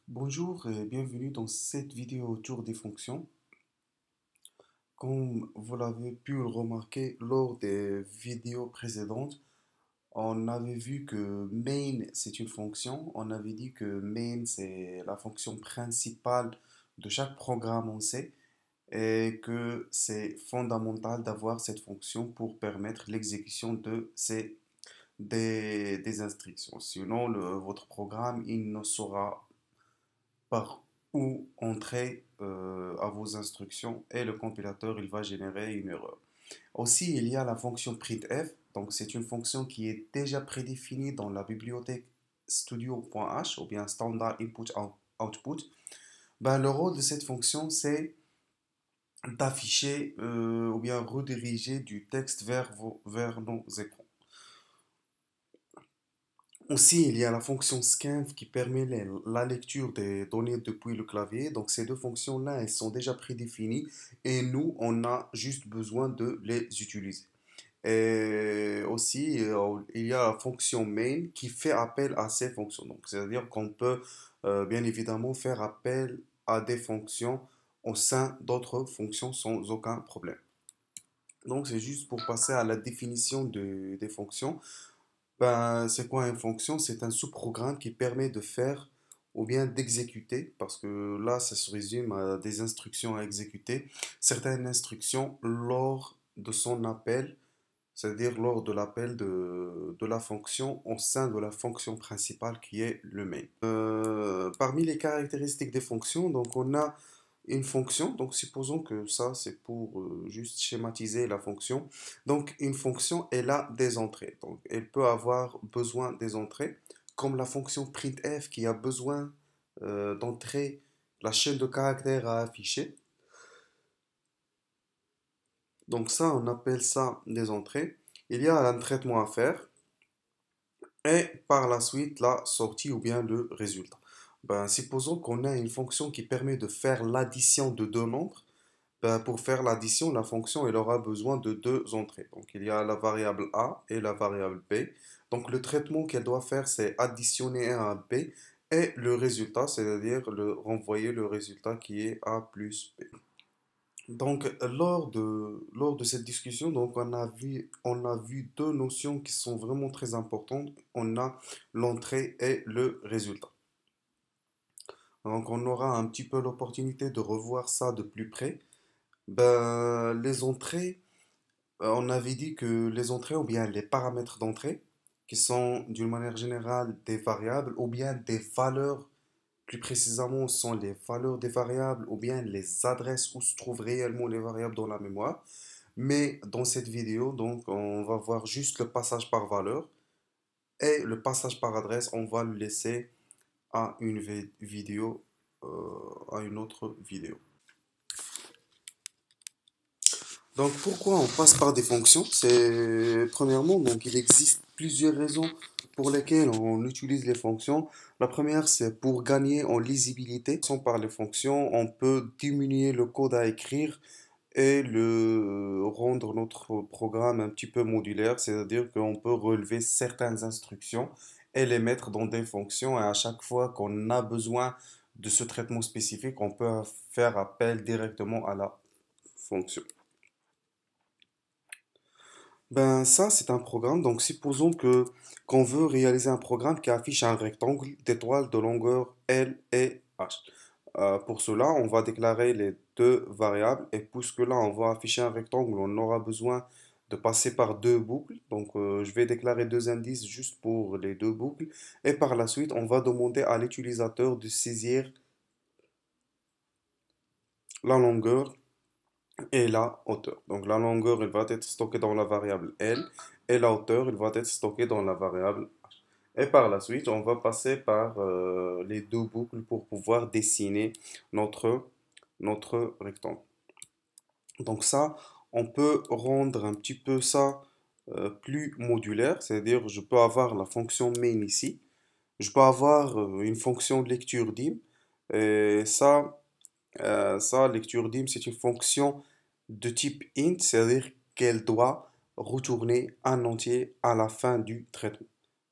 Bonjour et bienvenue dans cette vidéo autour des fonctions. Comme vous l'avez pu le remarquer lors des vidéos précédentes, on avait vu que main c'est une fonction. On avait dit que main c'est la fonction principale de chaque programme en C et que c'est fondamental d'avoir cette fonction pour permettre l'exécution des instructions. Sinon, votre programme il ne sera par où entrer à vos instructions et le compilateur il va générer une erreur. Aussi, il y a la fonction printf, donc c'est une fonction qui est déjà prédéfinie dans la bibliothèque studio.h ou bien standard input output. Ben, le rôle de cette fonction c'est d'afficher ou bien rediriger du texte vers nos écrans. Aussi, il y a la fonction scanf qui permet la lecture des données depuis le clavier. Donc, ces deux fonctions-là, elles sont déjà prédéfinies et nous, on a juste besoin de les utiliser. Et aussi, il y a la fonction main qui fait appel à ces fonctions. Donc, c'est-à-dire qu'on peut bien évidemment faire appel à des fonctions au sein d'autres fonctions sans aucun problème. Donc, c'est juste pour passer à la définition des fonctions. Ben, c'est quoi une fonction? C'est un sous-programme qui permet de faire ou bien d'exécuter, parce que là, ça se résume à des instructions à exécuter, certaines instructions lors de son appel, c'est-à-dire lors de l'appel de la fonction au sein de la fonction principale qui est le main. Parmi les caractéristiques des fonctions, donc on a une fonction, donc supposons que ça c'est pour juste schématiser la fonction. Donc une fonction, elle a des entrées, donc elle peut avoir besoin des entrées, comme la fonction printf qui a besoin d'entrer la chaîne de caractères à afficher. Donc ça, on appelle ça des entrées. Il y a un traitement à faire et par la suite la sortie ou bien le résultat. Ben, supposons qu'on a une fonction qui permet de faire l'addition de deux nombres. Ben, pour faire l'addition, la fonction elle aura besoin de deux entrées. Donc il y a la variable a et la variable b. Donc le traitement qu'elle doit faire, c'est additionner a à b et le résultat, c'est-à-dire renvoyer le résultat qui est a plus b. Donc lors de cette discussion, donc, on a vu deux notions qui sont vraiment très importantes. On a l'entrée et le résultat. Donc on aura un petit peu l'opportunité de revoir ça de plus près. Ben, les entrées, on avait dit que les entrées ou bien les paramètres d'entrée, qui sont d'une manière générale des variables ou bien des valeurs, plus précisément sont les valeurs des variables ou bien les adresses où se trouvent réellement les variables dans la mémoire. Mais dans cette vidéo, donc, on va voir juste le passage par valeur et le passage par adresse, on va le laisser à une vidéo, à une autre vidéo. Donc pourquoi on passe par des fonctions? C'est premièrement, donc il existe plusieurs raisons pour lesquelles on utilise les fonctions. La première, c'est pour gagner en lisibilité. Sans par les fonctions, on peut diminuer le code à écrire et le rendre notre programme un petit peu modulaire, c'est-à-dire qu'on peut relever certaines instructions et les mettre dans des fonctions et à chaque fois qu'on a besoin de ce traitement spécifique, on peut faire appel directement à la fonction. Ben ça, c'est un programme. Donc supposons que qu'on veut réaliser un programme qui affiche un rectangle d'étoiles de longueur L et H. Pour cela, on va déclarer les deux variables et puisque là, on va afficher un rectangle, on aura besoin de passer par deux boucles. Donc je vais déclarer deux indices juste pour les deux boucles et par la suite, on va demander à l'utilisateur de saisir la longueur et la hauteur. Donc la longueur, elle va être stockée dans la variable L et la hauteur, elle va être stockée dans la variable H. Et par la suite, on va passer par les deux boucles pour pouvoir dessiner notre rectangle. Donc ça, on peut rendre un petit peu ça plus modulaire, c'est-à-dire je peux avoir la fonction main ici, je peux avoir une fonction de lecture dim, et ça, lecture dim, c'est une fonction de type int, c'est-à-dire qu'elle doit retourner un entier à la fin du traitement.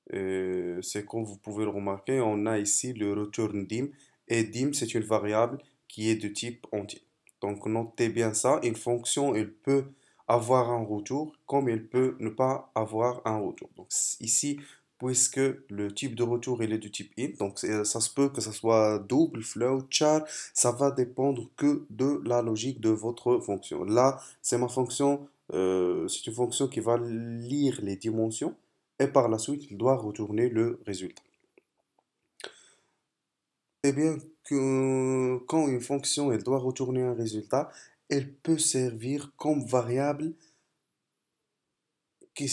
C'est comme vous pouvez le remarquer, on a ici le return dim et dim, c'est une variable qui est de type entier. Donc notez bien ça, une fonction, elle peut avoir un retour comme elle peut ne pas avoir un retour. Donc ici, puisque le type de retour il est du type int, donc ça se peut que ça soit double, float, char, ça va dépendre que de la logique de votre fonction. Là, c'est ma fonction, c'est une fonction qui va lire les dimensions et par la suite, il doit retourner le résultat. Eh bien, quand une fonction elle doit retourner un résultat, elle peut servir comme variable qui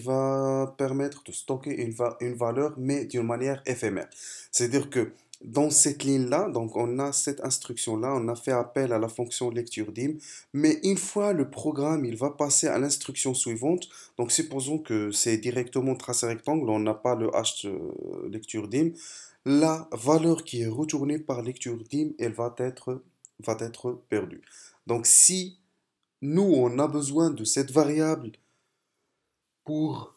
va permettre de stocker une valeur, mais d'une manière éphémère. C'est-à-dire que dans cette ligne-là, donc on a cette instruction-là, on a fait appel à la fonction lecture dim, mais une fois le programme, il va passer à l'instruction suivante. Donc supposons que c'est directement tracé rectangle, on n'a pas le hash lecture dim. La valeur qui est retournée par lecture dim, elle va être perdue. Donc si nous, on a besoin de cette variable pour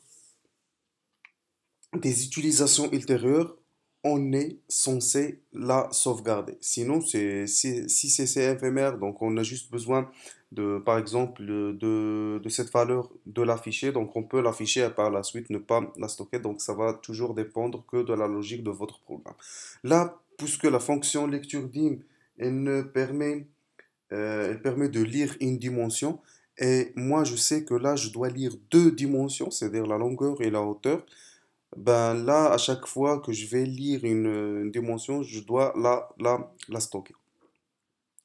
des utilisations ultérieures, on est censé la sauvegarder. Sinon, si c'est éphémère, donc on a juste besoin de, par exemple, de cette valeur de l'afficher. Donc on peut l'afficher et par la suite ne pas la stocker. Donc ça va toujours dépendre que de la logique de votre programme. Là, puisque la fonction lecture dim, elle ne permet elle permet de lire une dimension. Et moi, je sais que là, je dois lire deux dimensions, c'est-à-dire la longueur et la hauteur. Ben là, à chaque fois que je vais lire une dimension, je dois la stocker.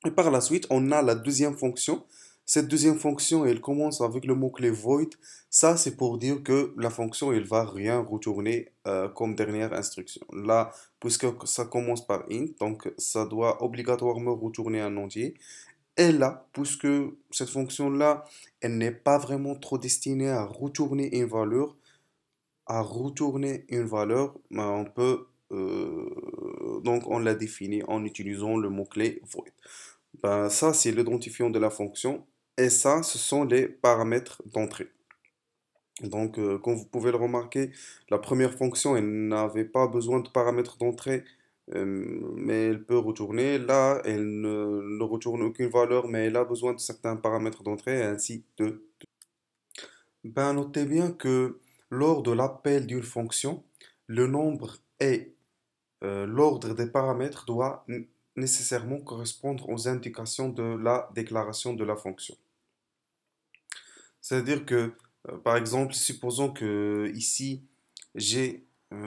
Et par la suite, on a la deuxième fonction. Cette deuxième fonction, elle commence avec le mot-clé void. Ça, c'est pour dire que la fonction, elle va rien retourner comme dernière instruction. Là, puisque ça commence par int, donc ça doit obligatoirement retourner un entier. Et là, puisque cette fonction-là, elle n'est pas vraiment trop destinée à retourner une valeur, ben, on peut, donc on l'a définit en utilisant le mot-clé void. Ben, ça, c'est l'identifiant de la fonction. Et ça, ce sont les paramètres d'entrée. Donc, comme vous pouvez le remarquer, la première fonction, elle n'avait pas besoin de paramètres d'entrée, mais elle peut retourner. Là, elle ne retourne aucune valeur, mais elle a besoin de certains paramètres d'entrée, et ainsi de. Ben, notez bien que lors de l'appel d'une fonction, le nombre et l'ordre des paramètres doit nécessairement correspondre aux indications de la déclaration de la fonction. C'est-à-dire que, par exemple, supposons que ici,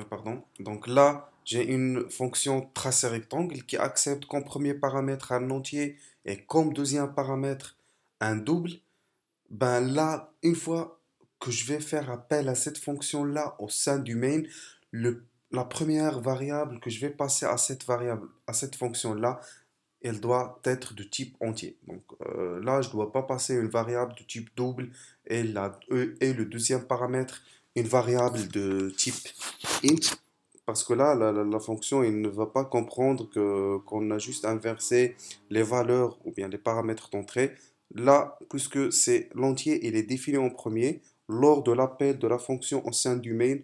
pardon, donc là, j'ai une fonction tracé rectangle qui accepte comme premier paramètre un entier et comme deuxième paramètre un double. Ben là, une fois que je vais faire appel à cette fonction-là au sein du main, la première variable que je vais passer à cette variable, à cette fonction-là, elle doit être de type entier. Donc là, je ne dois pas passer une variable de type double et le deuxième paramètre, une variable de type int. Parce que là, la fonction, il ne va pas comprendre qu'on a juste inversé les valeurs ou bien les paramètres d'entrée. Là, puisque c'est l'entier, il est défini en premier, lors de l'appel de la fonction au sein du main,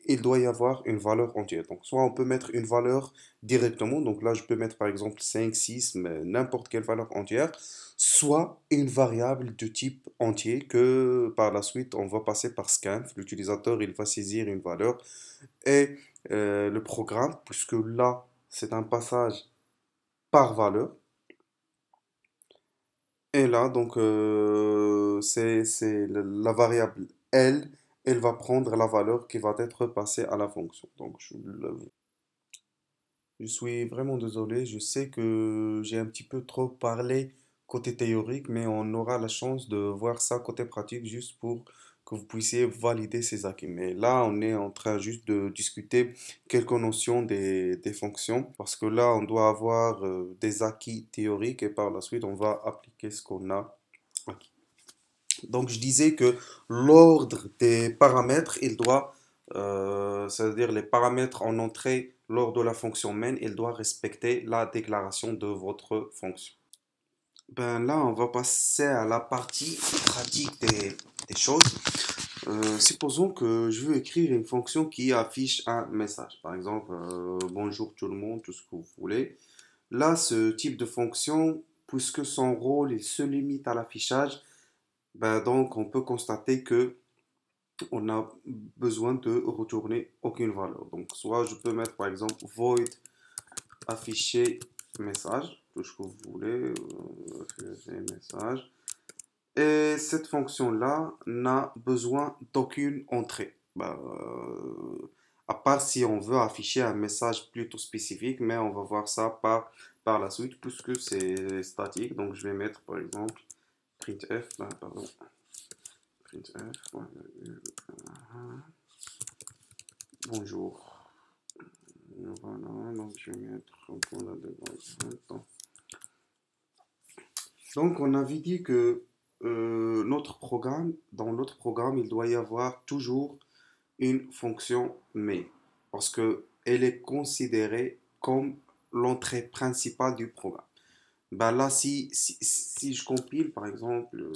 il doit y avoir une valeur entière. Donc, soit on peut mettre une valeur directement, donc là, je peux mettre par exemple 5, 6, mais n'importe quelle valeur entière, soit une variable de type entier que par la suite, on va passer par scanf. L'utilisateur, il va saisir une valeur et le programme, puisque là, c'est un passage par valeur. Et là, donc, c'est la variable L, elle va prendre la valeur qui va être passée à la fonction. Donc, je suis vraiment désolé, je sais que j'ai un petit peu trop parlé côté théorique, mais on aura la chance de voir ça côté pratique juste pour que vous puissiez valider ces acquis. Mais là, on est en train juste de discuter quelques notions des fonctions, parce que là, on doit avoir des acquis théoriques et par la suite, on va appliquer ce qu'on a acquis. Donc, je disais que l'ordre des paramètres, c'est-à-dire les paramètres en entrée lors de la fonction main, il doit respecter la déclaration de votre fonction. Ben là, on va passer à la partie pratique des choses. Supposons que je veux écrire une fonction qui affiche un message. Par exemple, bonjour tout le monde, tout ce que vous voulez. Là, ce type de fonction, puisque son rôle il se limite à l'affichage, ben donc on peut constater que on a besoin de retourner aucune valeur. Donc, soit je peux mettre par exemple void afficher message, tout ce que vous voulez, afficher message. Et cette fonction-là n'a besoin d'aucune entrée. À part si on veut afficher un message plutôt spécifique, mais on va voir ça par la suite, puisque c'est statique. Donc je vais mettre par exemple printf, pardon, printf, bonjour. Voilà, donc je vais mettre un point là devant. Donc, on avait dit que dans notre programme, il doit y avoir toujours une fonction main parce qu'elle est considérée comme l'entrée principale du programme. Ben là, si je compile, par exemple,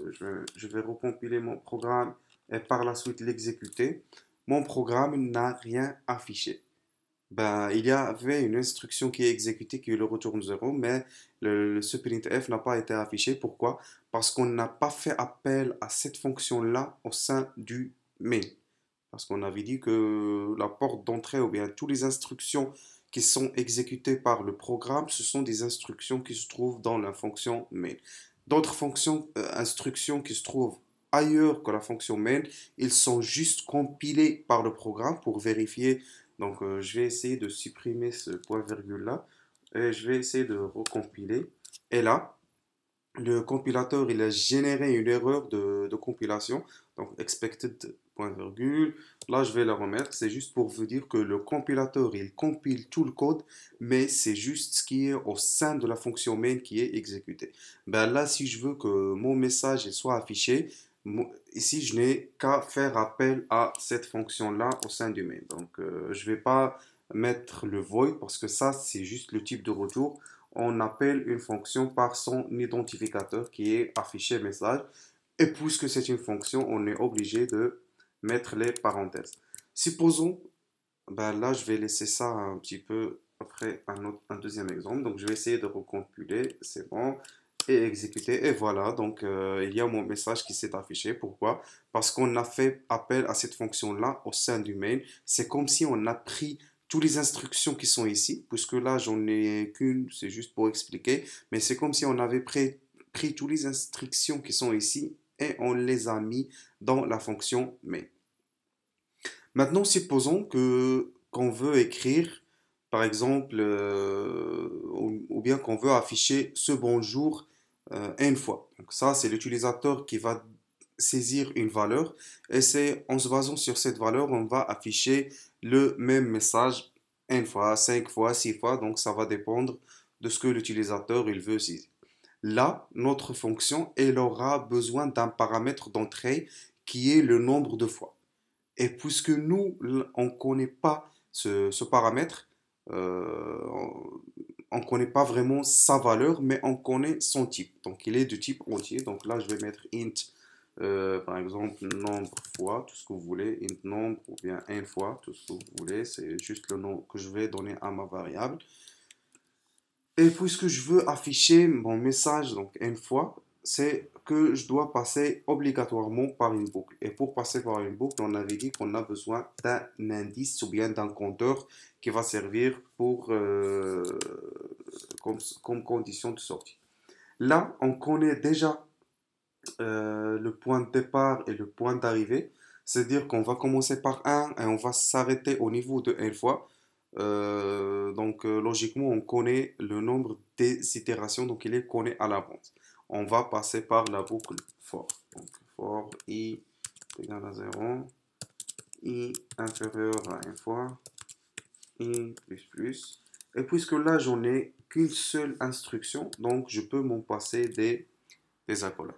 je vais recompiler mon programme et par la suite l'exécuter, mon programme n'a rien affiché. Ben, il y avait une instruction qui est exécutée qui le retourne 0, mais ce printf n'a pas été affiché. Pourquoi? Parce qu'on n'a pas fait appel à cette fonction-là au sein du main. Parce qu'on avait dit que la porte d'entrée ou bien toutes les instructions qui sont exécutées par le programme, ce sont des instructions qui se trouvent dans la fonction main. D'autres fonctions, instructions qui se trouvent ailleurs que la fonction main, ils sont juste compilés par le programme pour vérifier. Donc, je vais essayer de supprimer ce point virgule là et je vais essayer de recompiler. Et là, le compilateur, il a généré une erreur de compilation. Donc, expected point virgule. Là, je vais la remettre. C'est juste pour vous dire que le compilateur, il compile tout le code, mais c'est juste ce qui est au sein de la fonction main qui est exécuté. Ben là, si je veux que mon message il soit affiché, ici, je n'ai qu'à faire appel à cette fonction-là au sein du main. Donc, je ne vais pas mettre le void parce que ça, c'est juste le type de retour. On appelle une fonction par son identificateur qui est affiché message. Et puisque c'est une fonction, on est obligé de mettre les parenthèses. Supposons, ben là, je vais laisser ça un petit peu après un deuxième exemple. Donc, je vais essayer de recompiler. C'est bon. Et exécuter. Et voilà. Donc, il y a mon message qui s'est affiché. Pourquoi? Parce qu'on a fait appel à cette fonction-là au sein du main. C'est comme si on a pris toutes les instructions qui sont ici, puisque là, j'en ai qu'une. C'est juste pour expliquer. Mais c'est comme si on avait pris toutes les instructions qui sont ici et on les a mis dans la fonction main. Maintenant, supposons que qu'on veut écrire, par exemple, ou bien qu'on veut afficher ce bonjour une fois. Donc ça, c'est l'utilisateur qui va saisir une valeur et c'est en se basant sur cette valeur, on va afficher le même message une fois, cinq fois, six fois. Donc ça va dépendre de ce que l'utilisateur il veut saisir. Là, notre fonction, elle aura besoin d'un paramètre d'entrée qui est le nombre de fois. Et puisque nous, on ne connaît pas ce paramètre, on ne connaît pas vraiment sa valeur, mais on connaît son type. Donc, il est de type entier. Donc là, je vais mettre int, par exemple, nombre fois, tout ce que vous voulez, int nombre ou bien une fois, tout ce que vous voulez. C'est juste le nom que je vais donner à ma variable. Et puisque je veux afficher mon message, donc une fois, c'est que je dois passer obligatoirement par une boucle. Et pour passer par une boucle, on avait dit qu'on a besoin d'un indice ou bien d'un compteur qui va servir pour, comme condition de sortie. Là, on connaît déjà le point de départ et le point d'arrivée. C'est-à-dire qu'on va commencer par un et on va s'arrêter au niveau de une fois. Donc, logiquement, on connaît le nombre des itérations, donc il est connu à l'avance. On va passer par la boucle for. Donc, for i égale à 0, i inférieur à une fois, i plus plus. Et puisque là, j'en ai qu'une seule instruction, donc je peux m'en passer des accolades.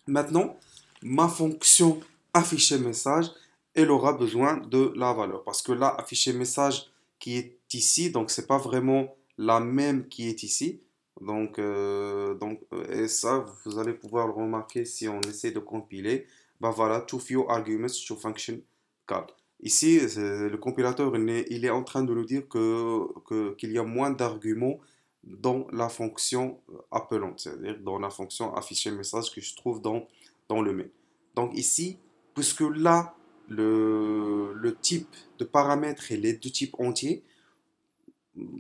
Maintenant, ma fonction afficher message, elle aura besoin de la valeur. Parce que là, afficher message qui est ici, donc c'est pas vraiment la même qui est ici. Et ça, vous allez pouvoir le remarquer si on essaie de compiler. bah voilà, too few arguments to function call. Ici, le compilateur il est en train de nous dire qu'il y a moins d'arguments dans la fonction appelante, c'est-à-dire dans la fonction afficher message que je trouve dans le mail. Donc ici, puisque là, le type de paramètres est les deux types entiers,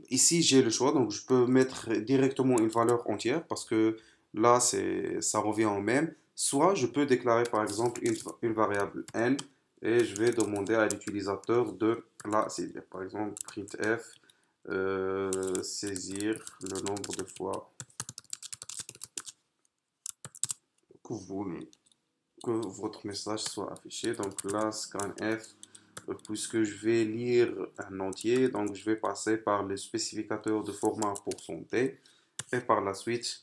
ici j'ai le choix, donc je peux mettre directement une valeur entière parce que là, ça revient au même. Soit je peux déclarer par exemple une variable n et je vais demander à l'utilisateur de la saisir. Par exemple, printf, saisir le nombre de fois que vous voulez que votre message soit affiché. Donc là, scanf, puisque je vais lire un entier, donc je vais passer par le spécificateur de format %t et par la suite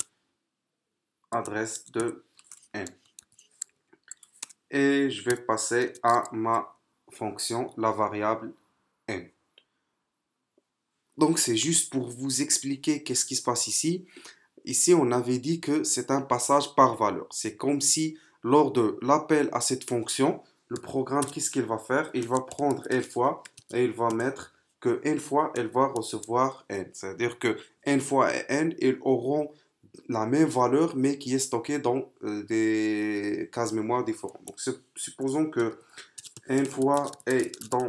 adresse de n. Et je vais passer à ma fonction, la variable n. Donc c'est juste pour vous expliquer qu'est-ce qui se passe ici. Ici, on avait dit que c'est un passage par valeur. C'est comme si lors de l'appel à cette fonction, le programme, qu'est-ce qu'il va faire? Il va prendre n fois et il va mettre que n fois, elle va recevoir n. C'est-à-dire que n fois et n, ils auront la même valeur, mais qui est stockée dans des cases mémoire différentes. Donc, supposons que n fois est dans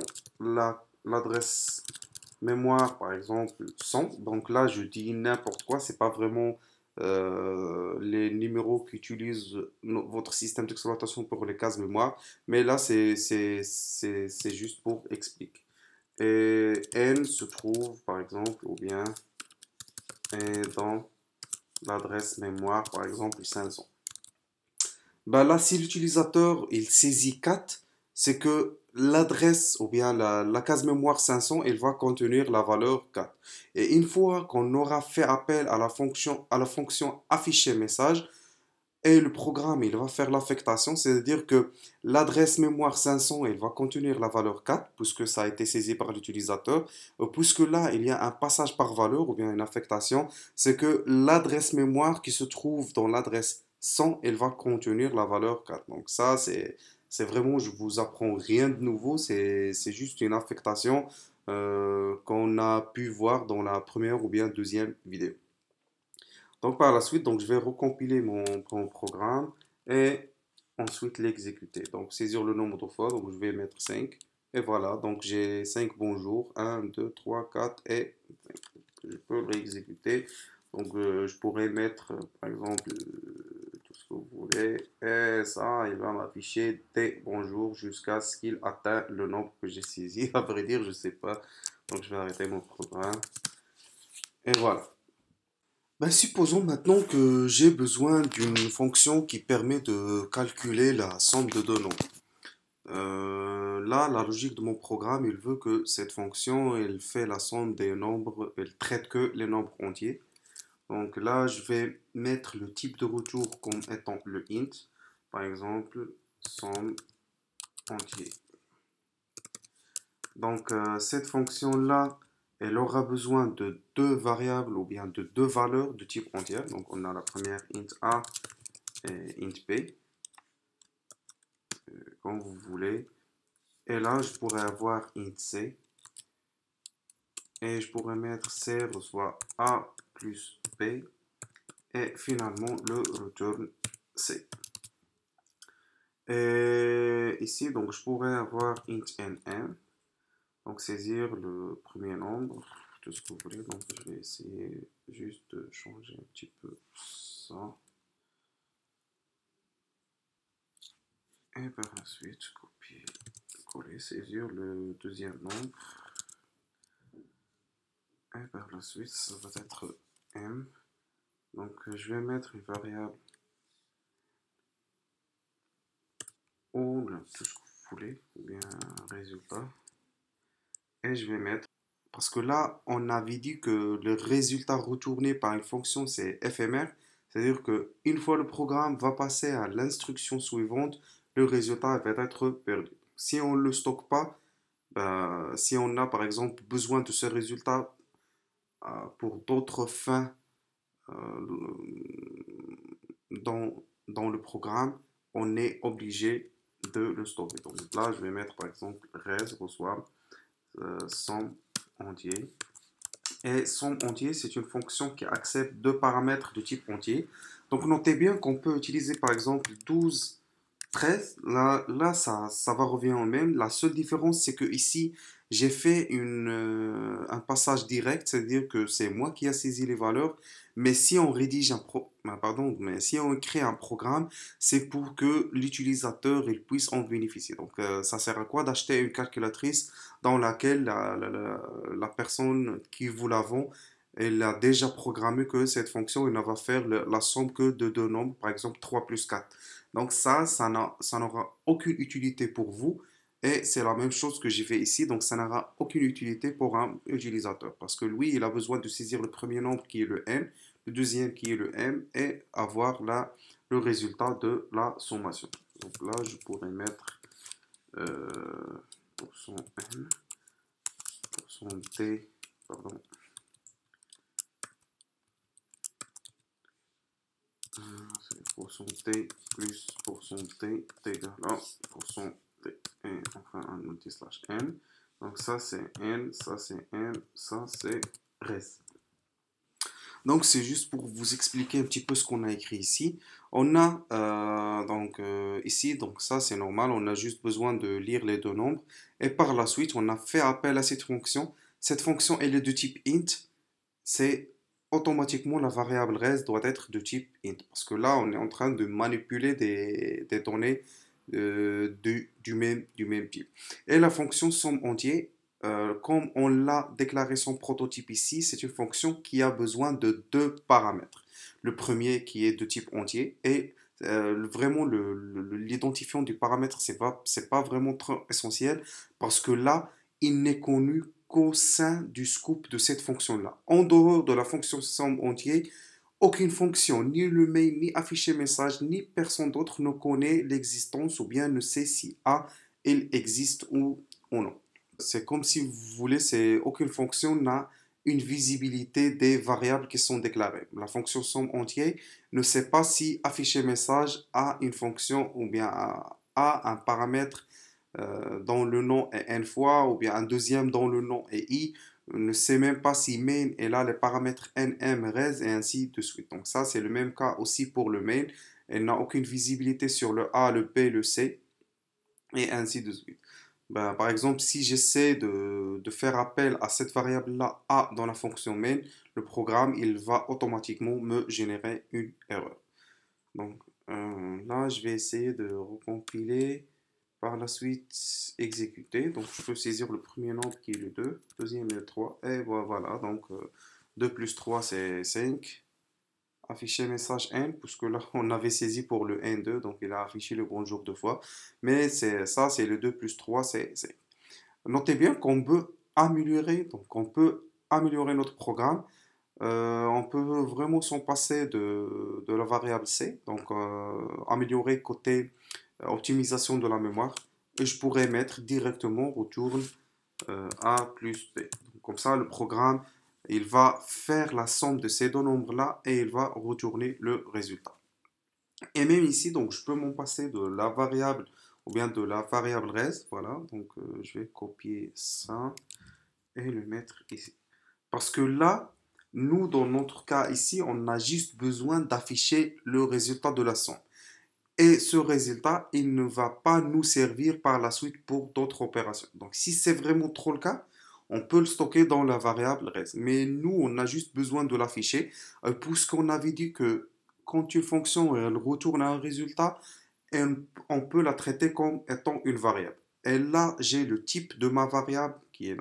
l'adresse mémoire, par exemple, 100. Donc là, je dis n'importe quoi. C'est pas vraiment les numéros qu'utilise votre système d'exploitation pour les cases mémoire. Mais là, c'est juste pour expliquer. Et n se trouve, par exemple, ou bien est dans l'adresse mémoire, par exemple, 500. Ben là, si l'utilisateur il saisit 4, c'est que l'adresse ou bien la case mémoire 500, elle va contenir la valeur 4. Et une fois qu'on aura fait appel à la fonction afficher message, et le programme il va faire l'affectation, c'est-à-dire que l'adresse mémoire 500 elle va contenir la valeur 4, puisque ça a été saisi par l'utilisateur. Puisque là, il y a un passage par valeur ou bien une affectation, c'est que l'adresse mémoire qui se trouve dans l'adresse 100, elle va contenir la valeur 4. Donc ça, c'est vraiment, je vous apprends rien de nouveau, c'est juste une affectation qu'on a pu voir dans la première ou bien deuxième vidéo. Donc par la suite, donc, je vais recompiler mon programme et ensuite l'exécuter. Donc saisir le nombre de fois, donc je vais mettre 5. Et voilà, donc j'ai 5 bonjours, 1, 2, 3, 4 et 5. Je peux le réexécuter. Donc je pourrais mettre par exemple tout ce que vous voulez. Et ça, il va m'afficher des bonjours jusqu'à ce qu'il atteigne le nombre que j'ai saisi. À vrai dire, je ne sais pas. Donc je vais arrêter mon programme. Et voilà. Ben, supposons maintenant que j'ai besoin d'une fonction qui permet de calculer la somme de deux nombres. Là, la logique de mon programme, il veut que cette fonction, elle fait la somme des nombres, elle traite que les nombres entiers. Donc là, je vais mettre le type de retour comme étant le int, par exemple, somme entier. Donc cette fonction-là, elle aura besoin de deux variables ou bien de deux valeurs de type entier. Donc on a la première int a et int b, comme vous voulez. Et là, je pourrais avoir int c. Et je pourrais mettre c reçoit a plus b. Et finalement, le return c. Et ici, donc, je pourrais avoir int nn. Donc, saisir le premier nombre, tout ce que vous voulez. Donc, je vais essayer juste de changer un petit peu ça. Et par la suite, copier, coller, saisir le deuxième nombre. Et par la suite, ça va être m. Donc, je vais mettre une variable ou tout ce que vous voulez, ou bien résultat. Et je vais mettre, parce que là, on avait dit que le résultat retourné par une fonction, c'est éphémère. C'est-à-dire qu'une fois le programme va passer à l'instruction suivante, le résultat va être perdu. Si on ne le stocke pas, ben, si on a par exemple besoin de ce résultat pour d'autres fins euh, dans le programme, on est obligé de le stocker. Donc là, je vais mettre par exemple res reçoit somme entier. Et somme entier, c'est une fonction qui accepte deux paramètres de type entier. Donc notez bien qu'on peut utiliser par exemple 12 13, là ça va revenir au même. La seule différence, c'est que ici, j'ai fait un passage direct, c'est-à-dire que c'est moi qui ai saisi les valeurs. Mais si on rédige pardon, mais si on crée un programme, c'est pour que l'utilisateur il puisse en bénéficier. Donc, ça sert à quoi d'acheter une calculatrice dans laquelle la personne qui vous la vend, elle a déjà programmé que cette fonction, elle ne va faire la somme que de deux nombres, par exemple 3 plus 4. Donc ça n'aura aucune utilité pour vous. Et c'est la même chose que j'ai fait ici. Donc ça n'aura aucune utilité pour un utilisateur. Parce que lui, il a besoin de saisir le premier nombre qui est le n, le deuxième qui est le m, et avoir là le résultat de la sommation. Donc là, je pourrais mettre euh, % n, %t, pardon. C'est %t plus %t égale à %t. Et enfin un multi/slash n. Donc ça c'est n, ça c'est n, ça c'est res. Donc c'est juste pour vous expliquer un petit peu ce qu'on a écrit ici. On a ici, donc ça c'est normal, on a juste besoin de lire les deux nombres. Et par la suite, on a fait appel à cette fonction. Cette fonction, elle est de type int. C'est automatiquement la variable res doit être de type int. Parce que là, on est en train de manipuler des données du même type. Et la fonction somme entier, comme on l'a déclaré son prototype ici, c'est une fonction qui a besoin de deux paramètres. Le premier qui est de type entier et vraiment l'identifiant du paramètre, c'est pas vraiment trop essentiel parce que là, il n'est connu qu'au sein du scope de cette fonction-là. En dehors de la fonction somme entier, aucune fonction, ni le mail, ni afficher message, ni personne d'autre ne connaît l'existence ou bien ne sait si A, il existe ou non. C'est comme si vous voulez, aucune fonction n'a une visibilité des variables qui sont déclarées. La fonction somme entier ne sait pas si afficher message a une fonction ou bien a un paramètre dont le nom est n fois, ou bien un deuxième dont le nom est i, ne sait même pas si main est là les paramètres n, m, res et ainsi de suite. Donc ça, c'est le même cas aussi pour le main. Elle n'a aucune visibilité sur le a, le b, le c et ainsi de suite. Ben, par exemple, si j'essaie de faire appel à cette variable-là a dans la fonction main, le programme, il va automatiquement me générer une erreur. Donc là, je vais essayer de recompiler. Par la suite, exécuter. Donc, je peux saisir le premier nombre qui est le 2, deuxième est le 3. Et voilà, donc 2 plus 3, c'est 5. Afficher message N, puisque là, on avait saisi pour le N2, donc il a affiché le bonjour deux fois. Mais c'est le 2 plus 3, c'est 5. Notez bien qu'on peut améliorer, donc on peut améliorer notre programme. On peut vraiment s'en passer de la variable C, donc améliorer côté optimisation de la mémoire, et je pourrais mettre directement retourne A plus B. Donc, comme ça, le programme, il va faire la somme de ces deux nombres-là et il va retourner le résultat. Et même ici, donc, je peux m'en passer de la variable ou bien de la variable res. Voilà, donc je vais copier ça et le mettre ici. Parce que là, nous, dans notre cas ici, on a juste besoin d'afficher le résultat de la somme. Et ce résultat, il ne va pas nous servir par la suite pour d'autres opérations. Donc, si c'est vraiment trop le cas, on peut le stocker dans la variable res. Mais nous, on a juste besoin de l'afficher, puisqu'on avait dit que quand une fonction elle retourne un résultat, on peut la traiter comme étant une variable. Et là, j'ai le type de ma variable, qui est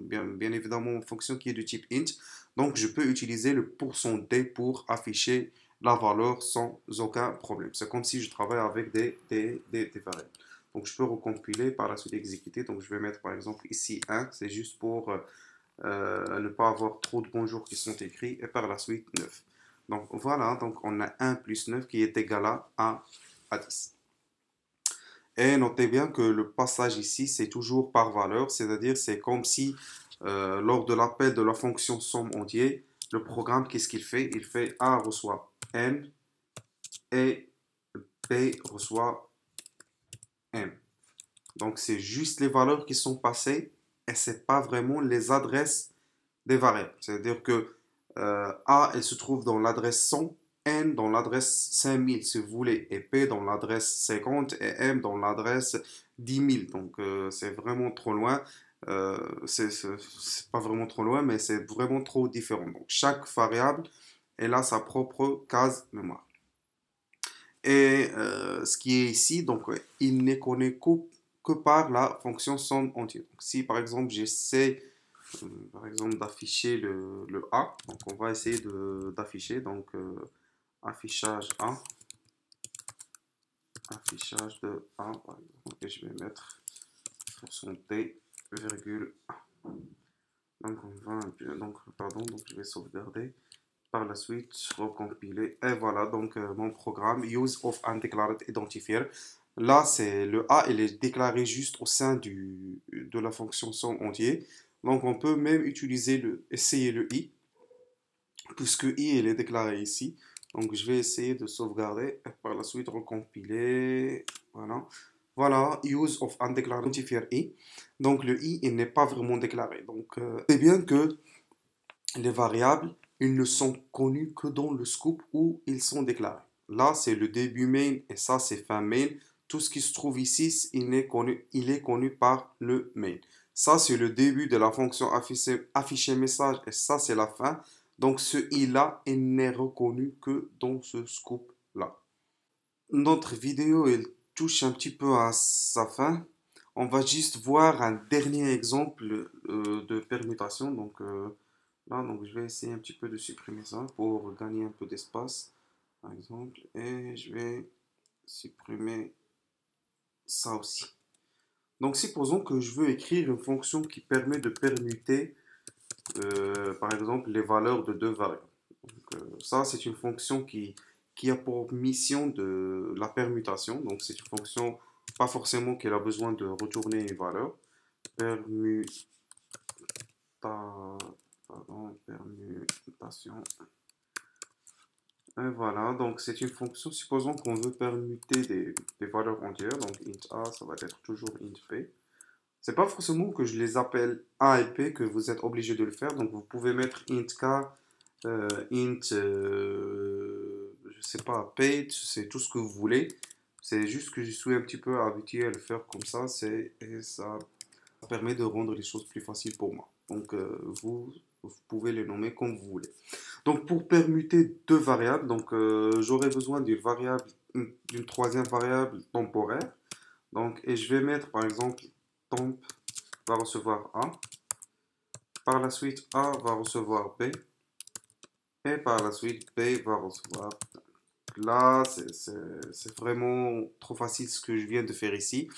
bien évidemment une fonction qui est du type int. Donc, je peux utiliser le %d pour afficher la valeur sans aucun problème. C'est comme si je travaille avec des variables. Donc, je peux recompiler, par la suite exécuter. Donc, je vais mettre par exemple ici 1. C'est juste pour ne pas avoir trop de bonjours qui sont écrits. Et par la suite 9. Donc, voilà. Donc, on a 1 plus 9 qui est égal à 10. Et notez bien que le passage ici, c'est toujours par valeur, c'est-à-dire c'est comme si lors de l'appel de la fonction somme entier, le programme, qu'est-ce qu'il fait? Il fait A reçoit N et B reçoit M. Donc, c'est juste les valeurs qui sont passées et ce n'est pas vraiment les adresses des variables. C'est-à-dire que A, elle se trouve dans l'adresse 100, N dans l'adresse 5000, si vous voulez, et P dans l'adresse 50 et M dans l'adresse 10 000. Donc, c'est vraiment trop loin. C'est pas vraiment trop loin, mais c'est vraiment trop différent. Donc, chaque variable, elle a sa propre case mémoire. Et ce qui est ici, donc, il n'est connu que par la fonction somme entière. Donc, si par exemple j'essaie par exemple d'afficher le A, donc on va essayer d'afficher, donc affichage A, affichage de A par exemple, et je vais mettre fonction T, virgule A. Donc on va, donc pardon, donc je vais sauvegarder. Par la suite, recompiler. Et voilà, donc mon programme use of undeclared identifier. Là, c'est le A, il est déclaré juste au sein de la fonction somme entier. Donc, on peut même essayer le I, puisque I, il est déclaré ici. Donc, je vais essayer de sauvegarder et par la suite recompiler. Voilà. Voilà, use of undeclared identifier I. Donc, le I, il n'est pas vraiment déclaré. Donc, c'est bien que les variables, ils ne sont connus que dans le scope où ils sont déclarés. Là, c'est le début main et ça, c'est fin main. Tout ce qui se trouve ici, il est connu par le main. Ça, c'est le début de la fonction afficher message et ça, c'est la fin. Donc, ce i-là, il n'est reconnu que dans ce scope-là. Notre vidéo, elle touche un petit peu à sa fin. On va juste voir un dernier exemple de permutation. Donc, là, donc, je vais essayer un petit peu de supprimer ça pour gagner un peu d'espace, par exemple. Et je vais supprimer ça aussi. Donc, supposons que je veux écrire une fonction qui permet de permuter, par exemple, les valeurs de deux variables. Donc, ça, c'est une fonction qui a pour mission de la permutation. Donc, c'est une fonction, pas forcément qu'elle a besoin de retourner une valeur. Permutation. Et voilà, donc c'est une fonction, supposons qu'on veut permuter des valeurs entières, donc int a, ça va être toujours int p. C'est pas forcément que je les appelle a et p que vous êtes obligé de le faire, donc vous pouvez mettre int k, int, je sais pas, p, c'est tout ce que vous voulez. C'est juste que je suis un petit peu habitué à le faire comme ça, et ça permet de rendre les choses plus faciles pour moi. Donc vous pouvez les nommer comme vous voulez. Donc pour permuter deux variables, donc j'aurai besoin d'une troisième variable temporaire. Donc et je vais mettre par exemple temp va recevoir A. Par la suite A va recevoir B. Et par la suite B va recevoir. Là c'est vraiment trop facile ce que je viens de faire ici.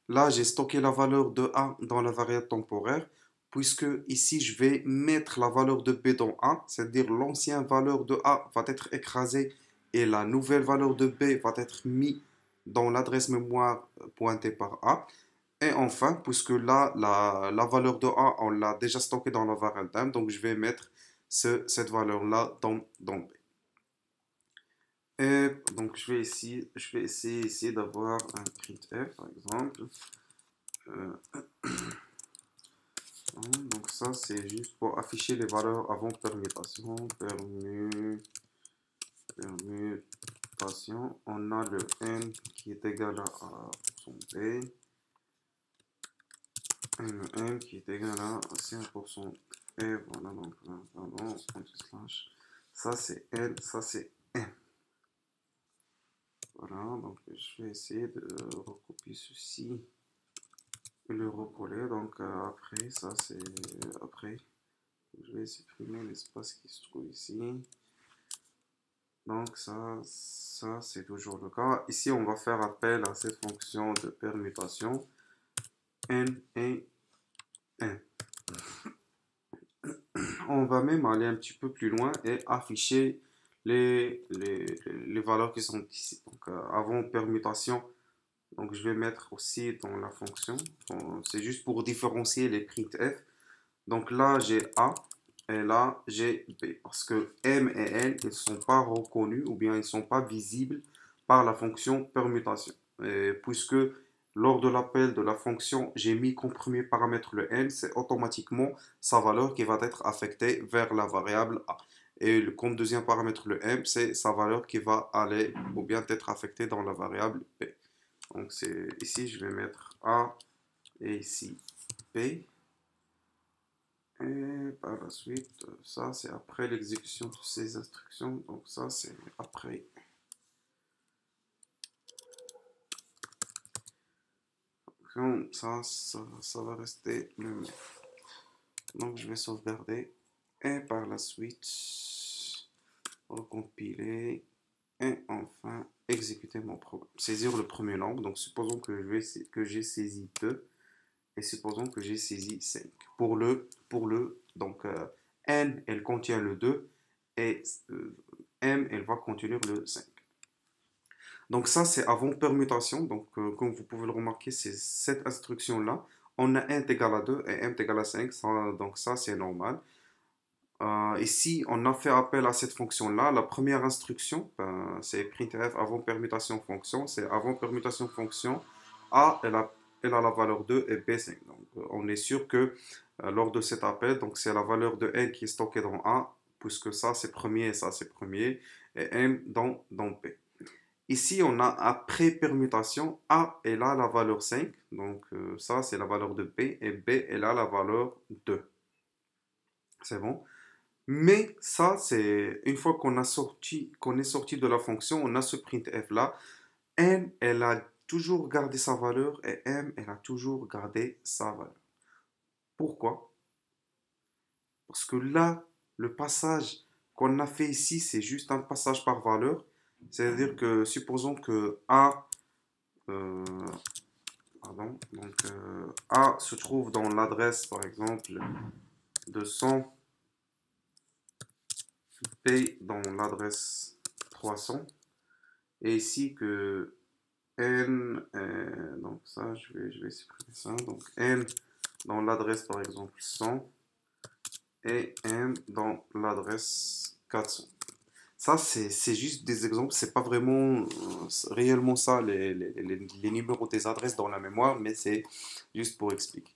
Là, j'ai stocké la valeur de A dans la variable temporaire, puisque ici, je vais mettre la valeur de B dans A, c'est-à-dire l'ancienne valeur de A va être écrasée et la nouvelle valeur de B va être mise dans l'adresse mémoire pointée par A. Et enfin, puisque là, la valeur de A, on l'a déjà stockée dans la variable time, donc je vais mettre cette valeur-là dans B. Et donc, je vais essayer ici d'avoir un printf, par exemple. Donc ça, c'est juste pour afficher les valeurs avant permutation. Permutation. On a le n qui est égal à son b. Et le n qui est égal à 5%. Et voilà, donc là, pardon, slash. Ça, c'est n, ça, c'est n. Voilà, donc je vais essayer de recopier ceci et le recoller. Donc après, ça, c'est après. Je vais supprimer l'espace qui se trouve ici. Donc ça c'est toujours le cas. Ici, on va faire appel à cette fonction de permutation n et n. On va même aller un petit peu plus loin et afficher les valeurs qui sont ici. Donc avant permutation, donc je vais mettre aussi dans la fonction. C'est juste pour différencier les printf. Donc là, j'ai A. Et là, j'ai B. Parce que M et N, ils ne sont pas reconnus ou bien ils ne sont pas visibles par la fonction permutation. Puisque lors de l'appel de la fonction, j'ai mis comme premier paramètre le n, c'est automatiquement sa valeur qui va être affectée vers la variable a. Et comme deuxième paramètre le m, c'est sa valeur qui va aller ou bien être affectée dans la variable p. Donc c'est ici, je vais mettre a et ici p. Et par la suite, ça c'est après l'exécution de ces instructions. Donc ça c'est après. Comme ça va rester le même. Donc je vais sauvegarder. Et par la suite, recompiler. Et enfin, exécuter mon programme. Saisir le premier nombre. Donc supposons que j'ai saisi 2. Et supposons que j'ai saisi 5. Donc n, elle contient le 2 et m, elle va contenir le 5. Donc ça, c'est avant permutation. Donc comme vous pouvez le remarquer, c'est cette instruction-là. On a n égale à 2 et m égale à 5. Donc ça, c'est normal. Ici, on a fait appel à cette fonction-là. La première instruction, c'est printf avant permutation fonction. C'est avant permutation fonction. A, elle a la valeur 2 et B, 5. Donc, on est sûr que lors de cet appel, donc c'est la valeur de n qui est stockée dans A, puisque ça c'est premier et ça c'est premier, et m dans P. Ici, on a après permutation, A, elle a la valeur 5. Donc, ça c'est la valeur de B, et B, elle a la valeur 2. C'est bon? Mais ça, c'est une fois qu'on est sorti de la fonction, on a ce printf là. N, elle a toujours gardé sa valeur et M, elle a toujours gardé sa valeur. Pourquoi? Parce que là, le passage qu'on a fait ici, c'est juste un passage par valeur. C'est-à-dire que supposons que euh, A se trouve dans l'adresse, par exemple, de 100, P dans l'adresse 300. Et ici que N, donc ça, je vais supprimer ça. Donc N dans l'adresse par exemple 100 et M dans l'adresse 400. Ça, c'est juste des exemples, c'est pas vraiment réellement ça, les numéros des adresses dans la mémoire, mais c'est juste pour expliquer.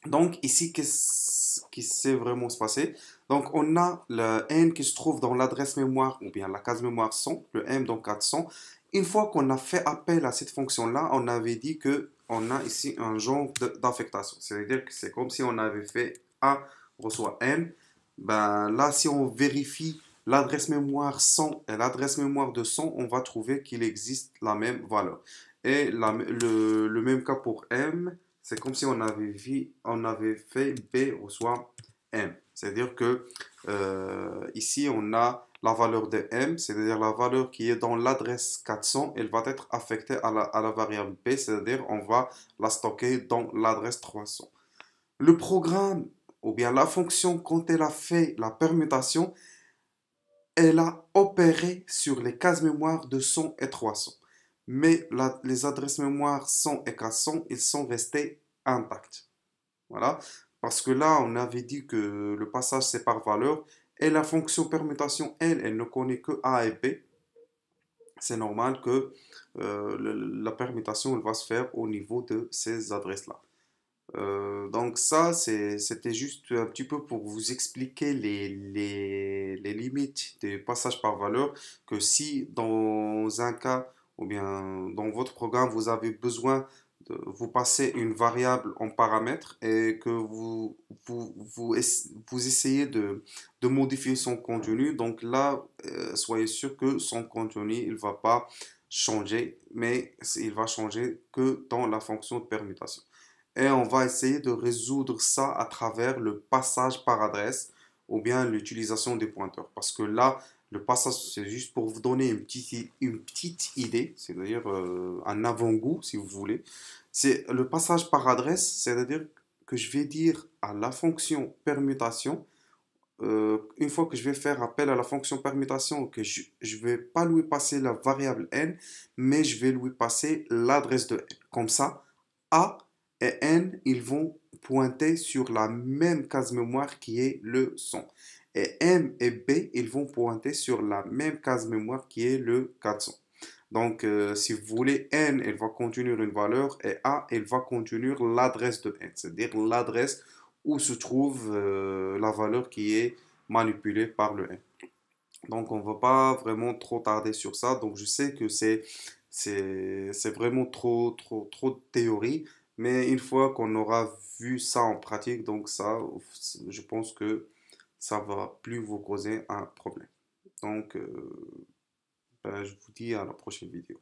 Donc ici, qu'est-ce qui s'est vraiment se passer? Donc on a le n qui se trouve dans l'adresse mémoire ou bien la case mémoire 100, le m dans 400. Une fois qu'on a fait appel à cette fonction-là, on avait dit que on a ici un genre d'affectation. C'est-à-dire que c'est comme si on avait fait A reçoit n. Ben là, si on vérifie l'adresse mémoire 100 et l'adresse mémoire de 100, on va trouver qu'il existe la même valeur. Et le même cas pour m. C'est comme si on avait fait B reçoit M. C'est-à-dire que ici, on a la valeur de M, c'est-à-dire la valeur qui est dans l'adresse 400, elle va être affectée à la variable P, c'est-à-dire on va la stocker dans l'adresse 300. Le programme, ou bien la fonction, quand elle a fait la permutation, elle a opéré sur les cases mémoire de 100 et 300. Mais les adresses mémoire 100 et 400, ils sont restés intacts. Voilà. Parce que là, on avait dit que le passage, c'est par valeur. Et la fonction permutation, elle ne connaît que A et B. C'est normal que la permutation, elle va se faire au niveau de ces adresses-là. Donc ça, c'était juste un petit peu pour vous expliquer les limites des passages par valeur, que si dans un cas ou bien dans votre programme, vous avez besoin de vous passer une variable en paramètre et que vous essayez de modifier son contenu, donc là, soyez sûr que son contenu, il ne va pas changer, mais il va changer que dans la fonction de permutation. Et on va essayer de résoudre ça à travers le passage par adresse ou bien l'utilisation des pointeurs. Parce que là, le passage, c'est juste pour vous donner une petite idée, c'est-à-dire un avant-goût, si vous voulez. C'est le passage par adresse, c'est-à-dire que je vais dire à la fonction permutation, une fois que je vais faire appel à la fonction permutation, que je ne vais pas lui passer la variable n, mais je vais lui passer l'adresse de n. Comme ça, A et N, ils vont pointer sur la même case mémoire qui est le 100. Et M et B, ils vont pointer sur la même case mémoire qui est le 400. Donc, si vous voulez, n, elle va contenir une valeur et a, elle va contenir l'adresse de n, c'est-à-dire l'adresse où se trouve la valeur qui est manipulée par le n. Donc, on ne va pas vraiment trop tarder sur ça. Donc, je sais que c'est vraiment trop de théorie. Mais une fois qu'on aura vu ça en pratique, donc ça, je pense que ça va plus vous causer un problème. Donc, ben, je vous dis à la prochaine vidéo.